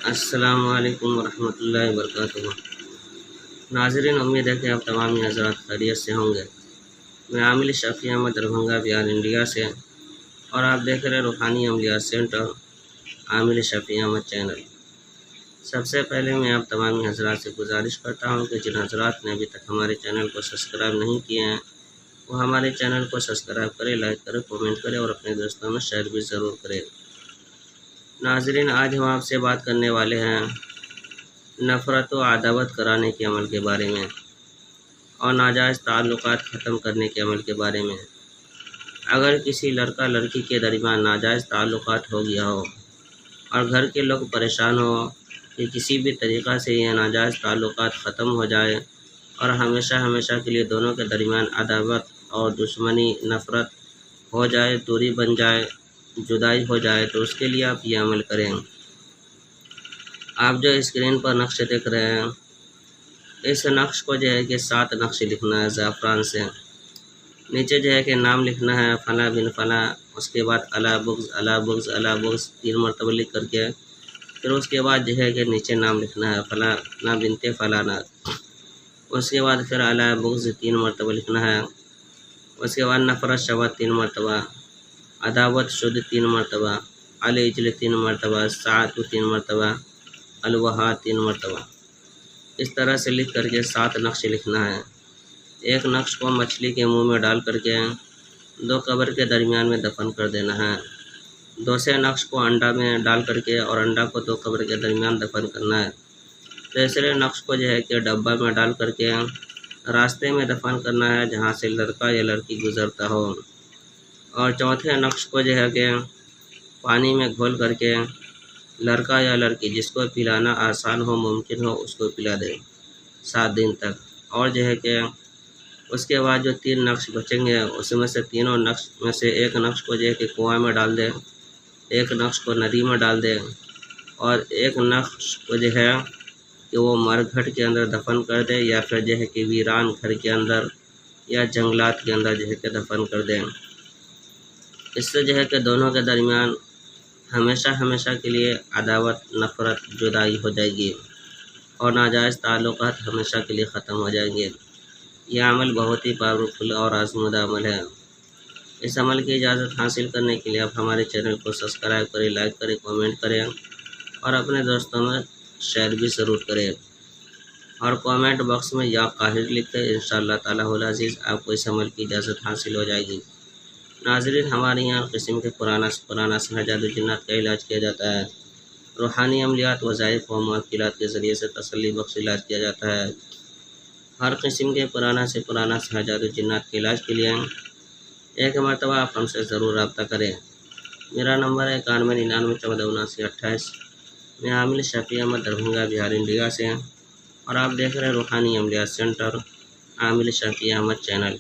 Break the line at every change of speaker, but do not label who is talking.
السلام علیکم ورحمۃ اللہ وبرکاتہ۔ ناظرین، امید ہے کہ آپ تمام حضرات خیریت سے ہوں گے۔ میں عامل شفیع احمد دربھنگہ بہار انڈیا سے، اور آپ دیکھ رہے روحانی عملیات سینٹر عامل شفیع احمد چینل۔ سب سے پہلے میں آپ تمام حضرات سے گزارش کرتا ہوں کہ جن حضرات نے ابھی تک ہمارے چینل کو سبسکرائب نہیں کیے ہیں وہ ہمارے چینل کو سبسکرائب کرے، لائک کرے، کامنٹ کرے اور اپنے دوستوں میں شیئر بھی ضرور کرے۔ ناظرین، آج ہم آپ سے بات کرنے والے ہیں نفرت و عداوت کرانے کے عمل کے بارے میں اور ناجائز تعلقات ختم کرنے کے عمل کے بارے میں۔ اگر کسی لڑکا لڑکی کے درمیان ناجائز تعلقات ہو گیا ہو اور گھر کے لوگ پریشان ہو کہ کسی بھی طریقہ سے یہ ناجائز تعلقات ختم ہو جائے اور ہمیشہ کے لیے دونوں کے درمیان عداوت اور دشمنی، نفرت ہو جائے، دوری بن جائے، جدائی ہو جائے، تو اس کے لیے آپ یہ عمل کریں۔ آپ جو اسکرین پر نقش دیکھ رہے ہیں، اس نقش کو جو ہے کہ 7 نقش لکھنا ہے زعفران سے۔ نیچے جو ہے کہ نام لکھنا ہے فلاں بن فلاں، اس کے بعد الا بغض الا بغض الا بغض 3 مرتبہ لکھ کر کے پھر اس کے بعد جو ہے کہ نیچے نام لکھنا ہے فلاں بنت فلانا۔ اس کے بعد پھر الا بغض 3 مرتبہ لکھنا ہے۔ اس کے بعد نفرت شبہ 3 مرتبہ، عداوت شد 3 مرتبہ، العجل 3 مرتبہ، ساعت 3 مرتبہ، الوہا 3 مرتبہ۔ اس طرح سے لکھ کر کے 7 نقش لکھنا ہے۔ ایک نقش کو مچھلی کے منہ میں ڈال کر کے 2 قبر کے درمیان میں دفن کر دینا ہے۔ دوسرے نقش کو انڈا میں ڈال کر کے اور انڈا کو 2 قبر کے درمیان دفن کرنا ہے۔ تیسرے نقش کو جو ہے کہ ڈبہ میں ڈال کر کے راستے میں دفن کرنا ہے جہاں سے لڑکا یا لڑکی گزرتا ہو۔ اور چوتھے نقش کو جو ہے کہ پانی میں گھول کر کے لڑکا یا لڑکی جس کو پلانا آسان ہو، ممکن ہو، اس کو پلا دے 7 دن تک۔ اور جو ہے کہ اس کے بعد جو 3 نقش بچیں گے اس میں سے تینوں نقش میں سے ایک نقش کو جو ہے کہ کنواں میں ڈال دے، ایک نقش کو ندی میں ڈال دے اور ایک نقش کو جو ہے کہ وہ مرگھٹ کے اندر دفن کر دے یا پھر جو ہے کہ ویران گھر کے اندر یا جنگلات کے اندر جو ہے کہ دفن کر دیں۔ اس سے جو ہے کہ دونوں کے درمیان ہمیشہ کے لیے عداوت، نفرت، جدائی ہو جائے گی اور ناجائز تعلقات ہمیشہ کے لیے ختم ہو جائیں گے۔ یہ عمل بہت ہی پاورفل اور آزمودہ عمل ہے۔ اس عمل کی اجازت حاصل کرنے کے لیے آپ ہمارے چینل کو سبسکرائب کریں، لائک کریں، کامنٹ کریں اور اپنے دوستوں میں شیئر بھی ضرور کریں۔ اور کامنٹ باکس میں یا قاہر لکھیں، انشاءاللہ تعالیٰ العزیز آپ کو اس عمل کی اجازت حاصل ہو جائے گی۔ ناظرین، ہمارے یہاں قسم کے پرانا سحر جادو جنات کا علاج کیا جاتا ہے۔ روحانی عملیات، وظائف و معطلات کے ذریعے سے تسلی بخش علاج کیا جاتا ہے۔ ہر قسم کے پرانا سحر جادو جنات کے علاج کے لیے ایک مرتبہ آپ ہم سے ضرور رابطہ کریں۔ میرا نمبر ہے 9199147928۔ میں عامل شفیع احمد دربھنگہ بہار انڈیا سے، اور آپ دیکھ رہے روحانی عملیات سینٹر عامل شفیع احمد چینل۔